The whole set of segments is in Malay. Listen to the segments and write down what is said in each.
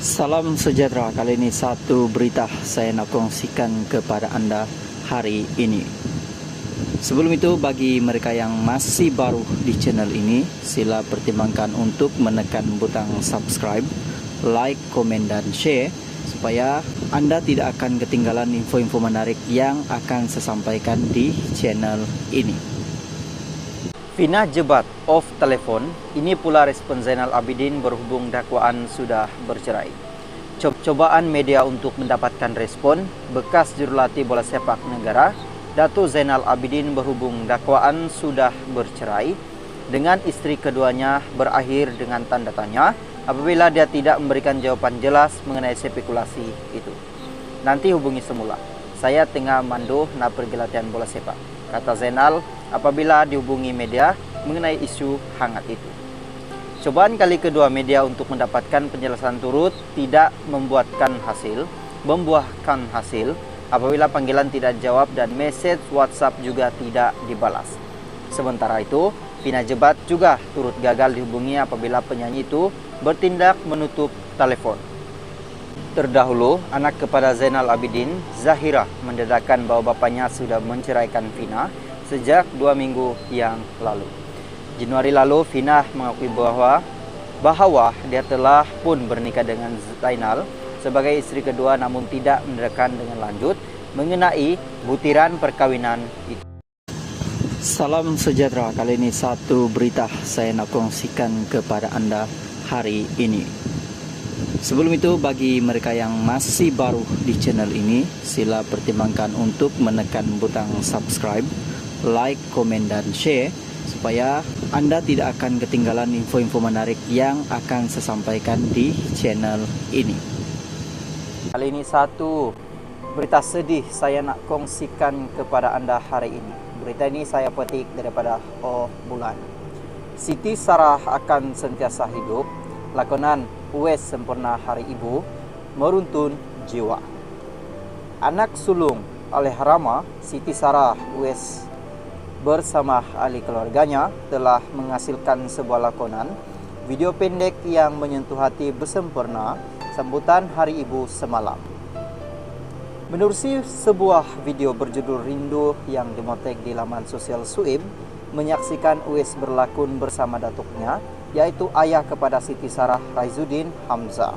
Salam sejahtera, kali ini satu berita saya nak kongsikan kepada anda hari ini. Sebelum itu, bagi mereka yang masih baru di channel ini, sila pertimbangkan untuk menekan butang subscribe, like, komen dan share supaya anda tidak akan ketinggalan info-info menarik yang akan saya sampaikan di channel ini. Fina jebat off telepon, ini pula respon Zainal Abidin berhubung dakwaan sudah bercerai. Cobaan media untuk mendapatkan respon, bekas jurulatih bola sepak negara, Datuk Zainal Abidin berhubung dakwaan sudah bercerai dengan isteri keduanya berakhir dengan tanda tanya apabila dia tidak memberikan jawaban jelas mengenai spekulasi itu. Nanti hubungi semula. Saya tengah manduh nak pergi latihan bola sepak, kata Zainal apabila dihubungi media mengenai isu hangat itu. Cobaan kali kedua media untuk mendapatkan penjelasan turut tidak membuahkan hasil apabila panggilan tidak jawab dan mesej WhatsApp juga tidak dibalas. Sementara itu, Fina Jebat juga turut gagal dihubungi apabila penyanyi itu bertindak menutup telepon. Terdahulu, anak kepada Zainal Abidin, Zahira, mendedahkan bahwa bapaknya sudah menceraikan Fina sejak 2 minggu yang lalu. Januari lalu, Fina mengakui bahwa dia telah pun bernikah dengan Zainal sebagai istri kedua, namun tidak mendedahkan dengan lanjut mengenai butiran perkawinan itu. Salam sejahtera, kali ini satu berita saya nak kongsikan kepada anda hari ini. Sebelum itu, bagi mereka yang masih baru di channel ini, sila pertimbangkan untuk menekan butang subscribe, like, komen dan share supaya anda tidak akan ketinggalan info-info menarik yang akan saya sampaikan di channel ini. Kali ini satu berita sedih saya nak kongsikan kepada anda hari ini. Berita ini saya petik daripada Bulan. Siti Sarah akan sentiasa hidup. Lakonan Uwais sempurna Hari Ibu meruntun jiwa. Anak sulung Allahyarhamah Siti Sarah Uwais bersama ahli keluarganya telah menghasilkan sebuah lakonan video pendek yang menyentuh hati bersempurna sambutan Hari Ibu semalam. Menerusi sebuah video berjudul Rindu yang dimotek di laman sosial Suib, menyaksikan Uwais berlakon bersama datuknya, yaitu ayah kepada Siti Sarah, Raizuddin Hamzah.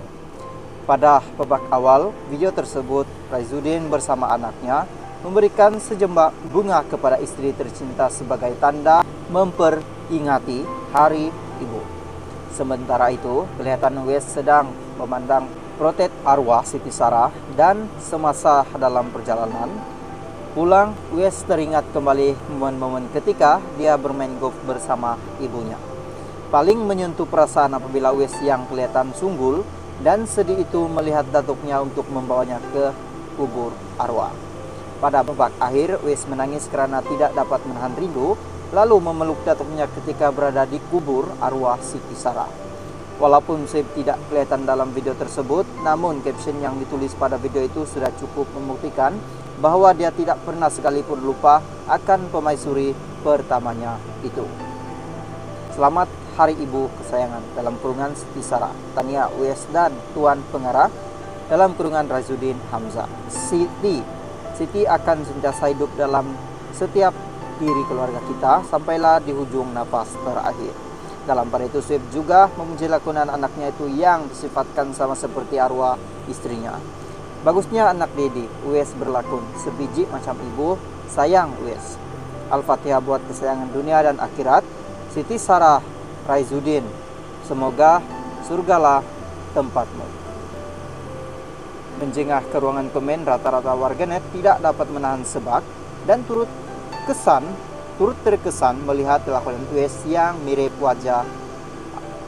Pada babak awal video tersebut, Raizuddin bersama anaknya memberikan sejambak bunga kepada istri tercinta sebagai tanda memperingati Hari Ibu. Sementara itu, kelihatan Uwais sedang memandang protet arwah Siti Sarah dan semasa dalam perjalanan pulang, Uwais teringat kembali momen-momen ketika dia bermain golf bersama ibunya. Paling menyentuh perasaan apabila Uwais yang kelihatan sunggul dan sedih itu melihat datuknya untuk membawanya ke kubur arwah. Pada babak akhir, Uwais menangis karena tidak dapat menahan rindu, lalu memeluk datuknya ketika berada di kubur arwah Siti Sarah. Walaupun Suib tidak kelihatan dalam video tersebut, namun caption yang ditulis pada video itu sudah cukup membuktikan bahwa dia tidak pernah sekalipun lupa akan pemaisuri pertamanya itu. Selamat Hari Ibu kesayangan, dalam kurungan Siti Sarah, Tania Uwais dan Tuan Pengarah, dalam kurungan Raizuddin Hamzah. Siti akan sentiasa hidup dalam setiap diri keluarga kita sampailah di hujung nafas terakhir. Dalam pada itu, Suib juga memuji lakonan anaknya itu yang disifatkan sama seperti arwah istrinya. Bagusnya anak Dedi, Uwais berlakon sebiji macam ibu, sayang Uwais. Al-Fatihah buat kesayangan dunia dan akhirat, Siti Sarah Raizuddin. Semoga surgalah tempatmu. Menjengah ke ruangan komen, rata-rata warganet tidak dapat menahan sebak dan turut terkesan melihat lakonan Uwais yang mirip wajah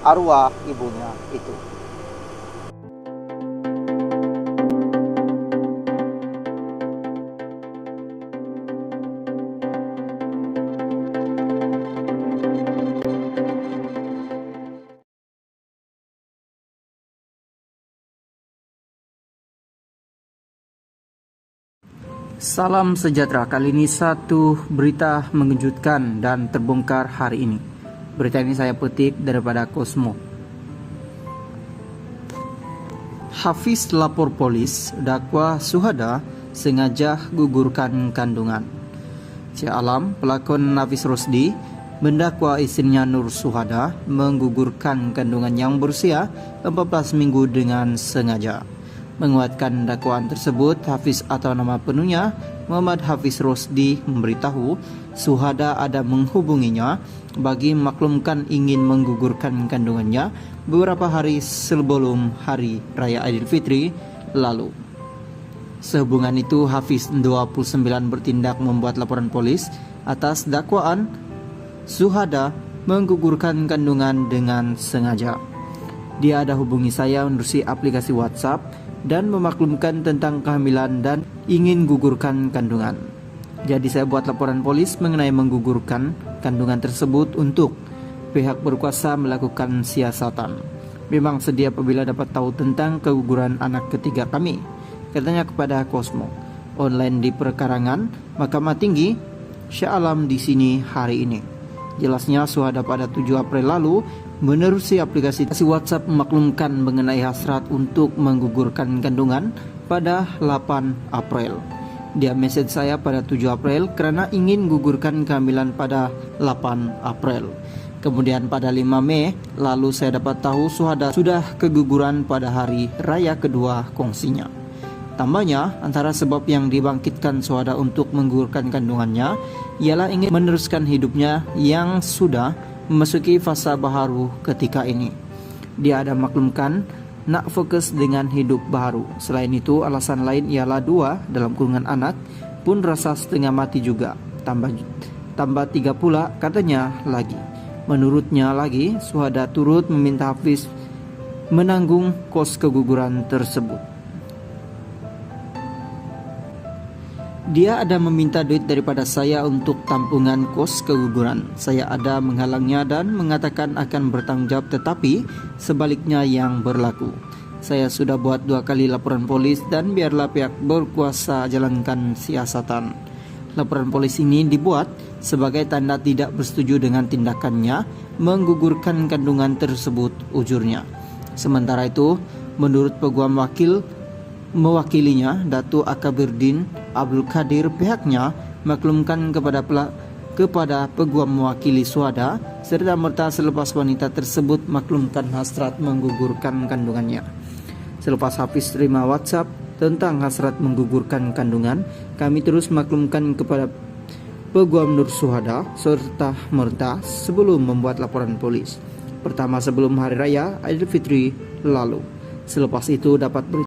arwah ibunya itu. Salam sejahtera, kali ini satu berita mengejutkan dan terbongkar hari ini. Berita ini saya petik daripada Cosmo. Hafiz lapor polis, dakwa Syuhada sengaja gugurkan kandungan. Syekh Alam, pelakon Hafiz Rosdi, mendakwa istrinya Nur Syuhada menggugurkan kandungan yang berusia 14 minggu dengan sengaja. Menguatkan dakwaan tersebut, Hafiz atau nama penuhnya Muhammad Hafiz Rosdi memberitahu Syuhada ada menghubunginya bagi maklumkan ingin menggugurkan kandungannya beberapa hari sebelum Hari Raya Idul Fitri lalu. Sehubungan itu, Hafiz 29 bertindak membuat laporan polis atas dakwaan Syuhada menggugurkan kandungan dengan sengaja. Dia ada hubungi saya melalui aplikasi WhatsApp dan memaklumkan tentang kehamilan dan ingin gugurkan kandungan. Jadi saya buat laporan polis mengenai menggugurkan kandungan tersebut untuk pihak berkuasa melakukan siasatan. Memang sedia apabila dapat tahu tentang keguguran anak ketiga kami, katanya kepada Cosmo. Online di perkarangan Mahkamah Tinggi Syekh Alam di sini hari ini. Jelasnya Syuhada pada 7 April lalu menerusi aplikasi WhatsApp memaklumkan mengenai hasrat untuk menggugurkan kandungan pada 8 April. Dia message saya pada 7 April karena ingin gugurkan kehamilan pada 8 April. Kemudian pada 5 Mei lalu saya dapat tahu Syuhada sudah keguguran pada hari raya kedua kongsinya. Tambahnya, antara sebab yang dibangkitkan Syuhada untuk menggugurkan kandungannya ialah ingin meneruskan hidupnya yang sudah memasuki fasa baharu ketika ini. Dia ada maklumkan nak fokus dengan hidup baru. Selain itu, alasan lain ialah 2 dalam kurungan anak pun rasa setengah mati juga. Tambah 3 pula katanya lagi. Menurutnya lagi, Syuhada turut meminta Hafiz menanggung kos keguguran tersebut. Dia ada meminta duit daripada saya untuk tampungan kos keguguran. Saya ada menghalangnya dan mengatakan akan bertanggung jawab, tetapi sebaliknya yang berlaku. Saya sudah buat 2 kali laporan polis dan biarlah pihak berkuasa jalankan siasatan. Laporan polis ini dibuat sebagai tanda tidak bersetuju dengan tindakannya menggugurkan kandungan tersebut, ujurnya. Sementara itu, menurut peguam mewakilinya, Datuk Akabiruddin Abdul Qadir, pihaknya maklumkan kepada peguam mewakili Syuhada serta merta selepas wanita tersebut maklumkan hasrat menggugurkan kandungannya. Selepas Hafiz terima WhatsApp tentang hasrat menggugurkan kandungan, kami terus maklumkan kepada peguam Nur Syuhada serta merta sebelum membuat laporan polis. Pertama sebelum Hari Raya Idul Fitri lalu. Selepas itu dapat